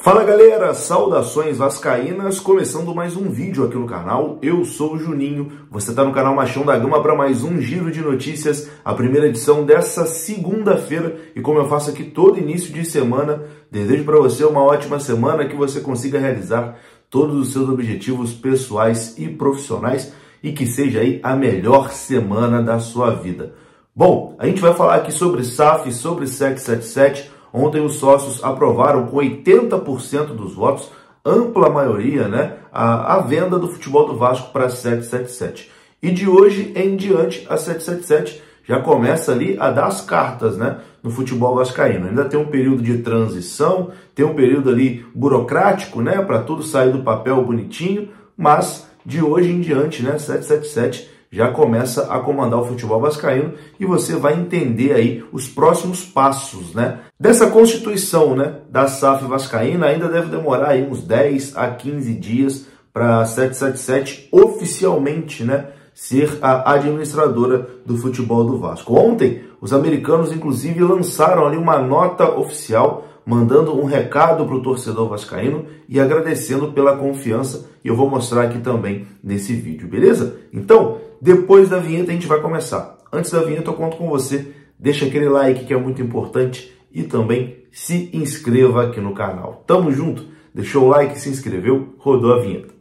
Fala galera, saudações vascaínas, começando mais um vídeo aqui no canal. Eu sou o Juninho, você está no canal Machão da Gama para mais um giro de notícias, a primeira edição dessa segunda-feira. E como eu faço aqui todo início de semana, desejo para você uma ótima semana, que você consiga realizar todos os seus objetivos pessoais e profissionais e que seja aí a melhor semana da sua vida. Bom, a gente vai falar aqui sobre SAF, sobre 777. Ontem os sócios aprovaram com 80% dos votos, ampla maioria, né, a venda do futebol do Vasco para a 777. E de hoje em diante, a 777 já começa ali a dar as cartas, né, no futebol vascaíno. Ainda tem um período de transição, tem um período ali burocrático, né, para tudo sair do papel bonitinho, mas de hoje em diante, né, 777 já começa a comandar o futebol vascaíno e você vai entender aí os próximos passos, né, dessa constituição, né, da SAF vascaína. Ainda deve demorar aí uns 10 a 15 dias para a 777 oficialmente, né, ser a administradora do futebol do Vasco. Ontem, os americanos, inclusive, lançaram ali uma nota oficial, mandando um recado para o torcedor vascaíno e agradecendo pela confiança. E eu vou mostrar aqui também nesse vídeo, beleza? Então, depois da vinheta a gente vai começar. Antes da vinheta eu conto com você, deixa aquele like que é muito importante e também se inscreva aqui no canal. Tamo junto? Deixou o like, se inscreveu, rodou a vinheta.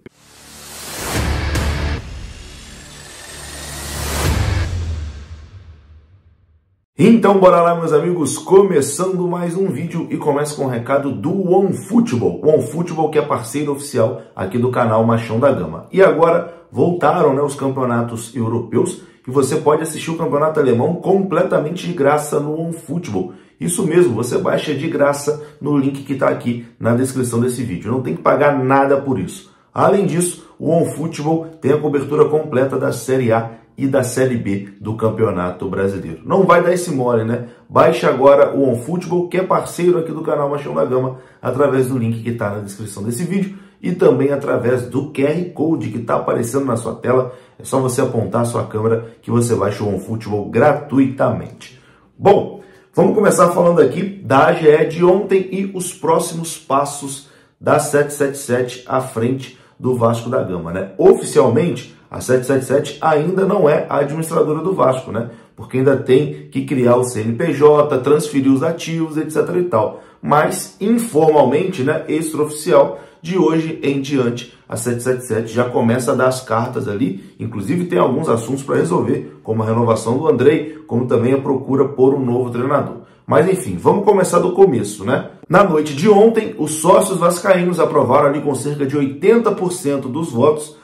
Então bora lá, meus amigos, começando mais um vídeo e começa com o recado do OneFootball. O OneFootball que é parceiro oficial aqui do canal Machão da Gama. E agora voltaram, né, os campeonatos europeus e você pode assistir o campeonato alemão completamente de graça no OneFootball. Isso mesmo, você baixa de graça no link que está aqui na descrição desse vídeo. Não tem que pagar nada por isso. Além disso, o OneFootball tem a cobertura completa da Série A e da Série B do Campeonato Brasileiro. Não vai dar esse mole, né? Baixe agora o OneFootball, que é parceiro aqui do canal Machão da Gama, através do link que está na descrição desse vídeo e também através do QR Code que está aparecendo na sua tela. É só você apontar a sua câmera que você baixa o OneFootball gratuitamente. Bom, vamos começar falando aqui da AGE de ontem e os próximos passos da 777 à frente do Vasco da Gama, né? Oficialmente, a 777 ainda não é a administradora do Vasco, né? Porque ainda tem que criar o CNPJ, transferir os ativos, etc e tal. Mas, informalmente, né, extraoficial, de hoje em diante, a 777 já começa a dar as cartas ali. Inclusive, tem alguns assuntos para resolver, como a renovação do Andrei, como também a procura por um novo treinador. Mas, enfim, vamos começar do começo, né? Na noite de ontem, os sócios vascaínos aprovaram ali com cerca de 80% dos votos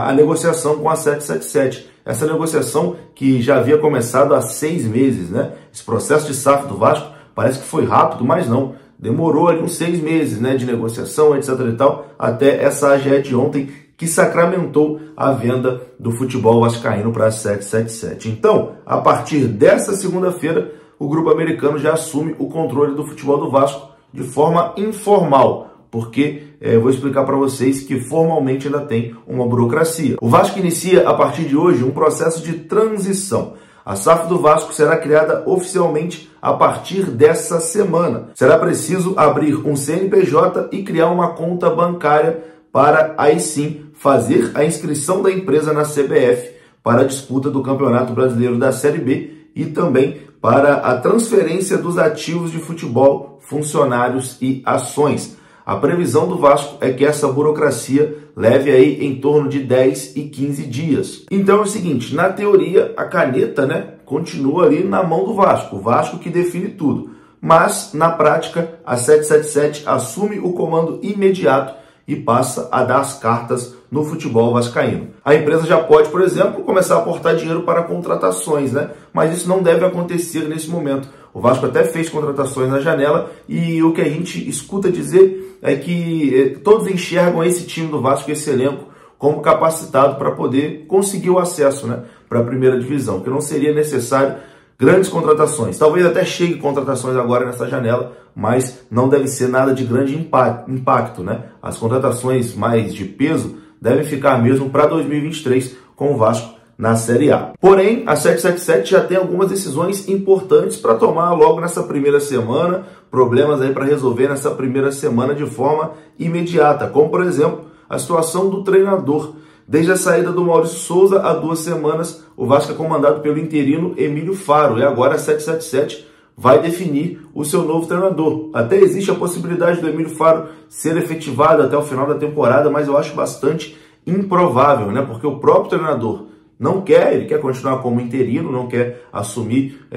a negociação com a 777. Essa negociação que já havia começado há 6 meses, né? Esse processo de SAF do Vasco parece que foi rápido, mas não. Demorou ali uns 6 meses, né, de negociação, etc e tal, até essa AGE de ontem que sacramentou a venda do futebol vascaíno para a 777. Então, a partir dessa segunda-feira, o grupo americano já assume o controle do futebol do Vasco de forma informal, porque eu vou explicar para vocês que formalmente ainda tem uma burocracia. O Vasco inicia a partir de hoje um processo de transição. A SAF do Vasco será criada oficialmente a partir dessa semana. Será preciso abrir um CNPJ e criar uma conta bancária para aí sim fazer a inscrição da empresa na CBF para a disputa do Campeonato Brasileiro da Série B e também para a transferência dos ativos de futebol, funcionários e ações. A previsão do Vasco é que essa burocracia leve aí em torno de 10 e 15 dias. Então é o seguinte, na teoria a caneta, né, continua ali na mão do Vasco, o Vasco que define tudo. Mas na prática a 777 assume o comando imediato e passa a dar as cartas no futebol vascaíno. A empresa já pode, por exemplo, começar a aportar dinheiro para contratações, né? Mas isso não deve acontecer nesse momento. O Vasco até fez contratações na janela e o que a gente escuta dizer é que todos enxergam esse time do Vasco, esse elenco, como capacitado para poder conseguir o acesso, né, para a primeira divisão, que não seria necessário grandes contratações. Talvez até chegue contratações agora nessa janela, mas não deve ser nada de grande impacto, né? As contratações mais de peso devem ficar mesmo para 2023, com o Vasco na Série A. Porém, a 777 já tem algumas decisões importantes para tomar logo nessa primeira semana, problemas aí para resolver nessa primeira semana de forma imediata, como por exemplo, a situação do treinador. Desde a saída do Maurício Souza, há 2 semanas, o Vasco é comandado pelo interino Emílio Faro, e agora a 777 vai definir o seu novo treinador. Até existe a possibilidade do Emílio Faro ser efetivado até o final da temporada, mas eu acho bastante improvável, né? Porque o próprio treinador não quer, ele quer continuar como interino, não quer assumir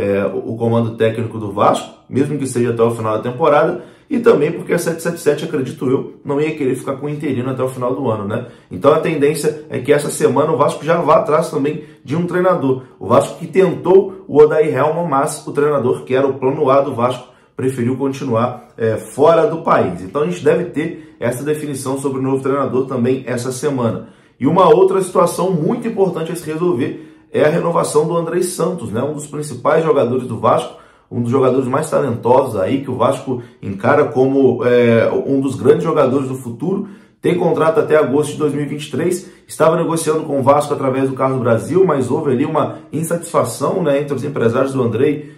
o comando técnico do Vasco, mesmo que seja até o final da temporada, e também porque a 777, acredito eu, não ia querer ficar com o interino até o final do ano, né? Então a tendência é que essa semana o Vasco já vá atrás também de um treinador. O Vasco que tentou o Odair Hellmann, mas o treinador que era o plano A do Vasco preferiu continuar fora do país. Então a gente deve ter essa definição sobre o novo treinador também essa semana. E uma outra situação muito importante a se resolver é a renovação do Andrei Santos, né? Um dos principais jogadores do Vasco, um dos jogadores mais talentosos aí, que o Vasco encara como um dos grandes jogadores do futuro. Tem contrato até agosto de 2023, estava negociando com o Vasco através do Carlos Brasil, mas houve ali uma insatisfação, né, entre os empresários do Andrei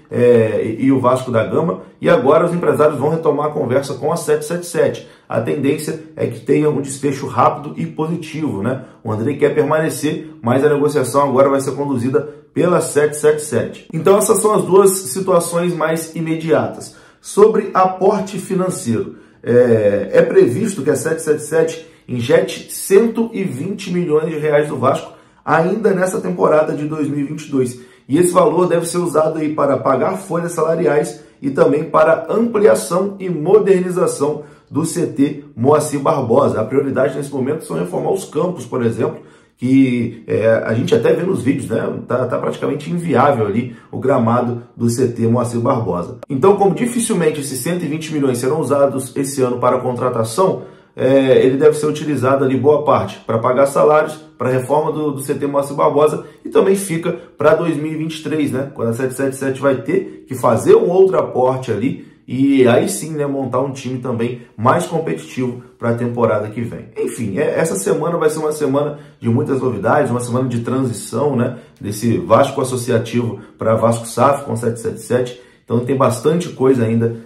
e o Vasco da Gama, e agora os empresários vão retomar a conversa com a 777. A tendência é que tenha um desfecho rápido e positivo, né? O Andrei quer permanecer, mas a negociação agora vai ser conduzida pela 777. Então essas são as 2 situações mais imediatas. Sobre aporte financeiro, é previsto que a 777 injete 120 milhões de reais do Vasco ainda nessa temporada de 2022. E esse valor deve ser usado aí para pagar folhas salariais e também para ampliação e modernização do CT Moacir Barbosa. A prioridade nesse momento são reformar os campos, por exemplo, que a gente até vê nos vídeos, né? Tá praticamente inviável ali o gramado do CT Moacir Barbosa. Então, como dificilmente esses 120 milhões serão usados esse ano para a contratação, ele deve ser utilizado ali boa parte para pagar salários, para a reforma do CT Moacir Barbosa, e também fica para 2023, né? Quando a 777 vai ter que fazer um outro aporte ali, e aí sim, né, montar um time também mais competitivo para a temporada que vem. Enfim, essa semana vai ser uma semana de muitas novidades, uma semana de transição, né, desse Vasco associativo para Vasco SAF com 777. Então tem bastante coisa ainda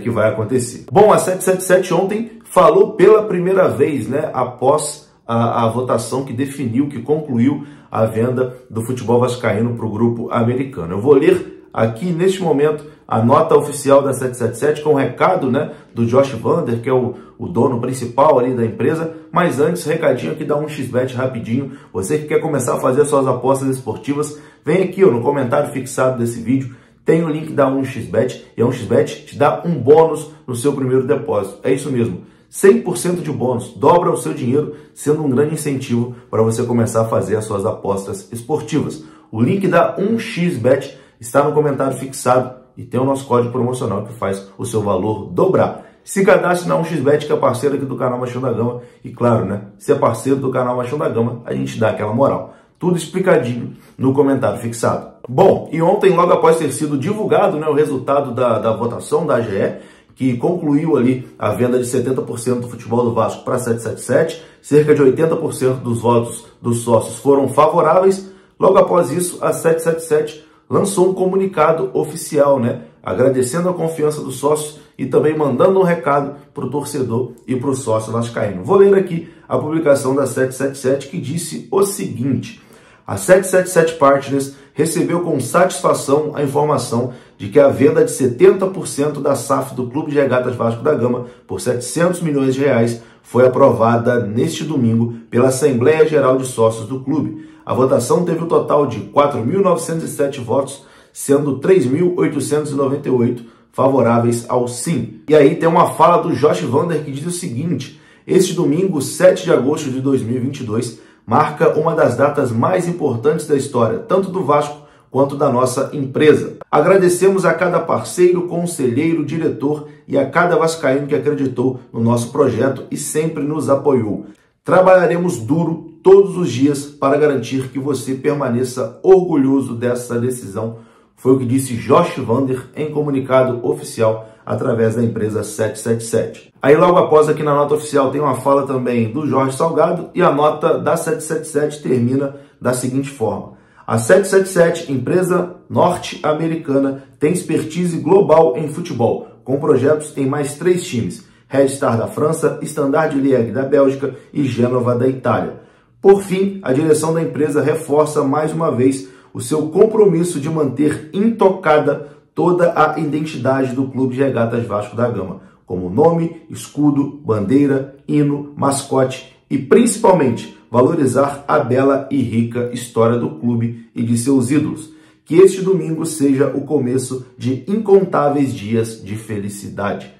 que vai acontecer. Bom, a 777 ontem falou pela primeira vez, né, após a votação que definiu, que concluiu a venda do futebol vascaíno para o grupo americano. Eu vou ler aqui neste momento a nota oficial da 777 com o recado, né, do Josh Vander, que é o dono principal ali da empresa. Mas antes, recadinho aqui da 1xBet rapidinho. Você que quer começar a fazer suas apostas esportivas, vem aqui no comentário fixado desse vídeo, tem o link da 1xBet, e a 1xBet te dá um bônus no seu primeiro depósito. É isso mesmo, 100% de bônus, dobra o seu dinheiro, sendo um grande incentivo para você começar a fazer as suas apostas esportivas. O link da 1xBet está no comentário fixado e tem o nosso código promocional que faz o seu valor dobrar. Se cadastre na 1xBet, que é parceiro aqui do canal Machão da Gama, e claro, né, se é parceiro do canal Machão da Gama, a gente dá aquela moral. Tudo explicadinho no comentário fixado. Bom, e ontem, logo após ter sido divulgado, né, o resultado da votação da AGE, que concluiu ali a venda de 70% do futebol do Vasco para 777, cerca de 80% dos votos dos sócios foram favoráveis. Logo após isso, a 777 lançou um comunicado oficial, né, agradecendo a confiança dos sócios e também mandando um recado para o torcedor e para o sócio vascaíno. Vou ler aqui a publicação da 777, que disse o seguinte: a 777 Partners recebeu com satisfação a informação de que a venda de 70% da SAF do Clube de Regatas Vasco da Gama por 700 milhões de reais foi aprovada neste domingo pela Assembleia Geral de Sócios do clube. A votação teve um total de 4.907 votos, sendo 3.898 favoráveis ao sim. E aí tem uma fala do Josh Vander que diz o seguinte: este domingo, 7 de agosto de 2022, marca uma das datas mais importantes da história, tanto do Vasco quanto da nossa empresa. Agradecemos a cada parceiro, conselheiro, diretor e a cada vascaíno que acreditou no nosso projeto e sempre nos apoiou. Trabalharemos duro todos os dias para garantir que você permaneça orgulhoso dessa decisão. Foi o que disse Josh Vander em comunicado oficial através da empresa 777. Aí logo após, aqui na nota oficial, tem uma fala também do Jorge Salgado, e a nota da 777 termina da seguinte forma: A 777, empresa norte-americana, tem expertise global em futebol, com projetos em mais 3 times: Red Star da França, Standard Liège da Bélgica e Gênova da Itália. Por fim, a direção da empresa reforça mais uma vez o seu compromisso de manter intocada toda a identidade do Clube de Regatas Vasco da Gama, como nome, escudo, bandeira, hino, mascote e, principalmente, valorizar a bela e rica história do clube e de seus ídolos. Que este domingo seja o começo de incontáveis dias de felicidade.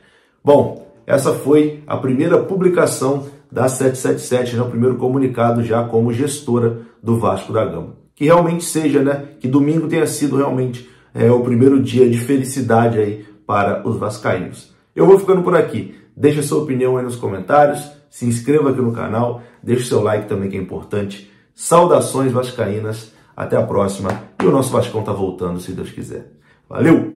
Bom, essa foi a primeira publicação da 777, né, o primeiro comunicado já como gestora do Vasco da Gama. Que realmente seja, né, que domingo tenha sido realmente o primeiro dia de felicidade aí para os vascaínos. Eu vou ficando por aqui. Deixa sua opinião aí nos comentários, se inscreva aqui no canal, deixa seu like também que é importante. Saudações vascaínas, até a próxima e o nosso Vascão tá voltando se Deus quiser. Valeu!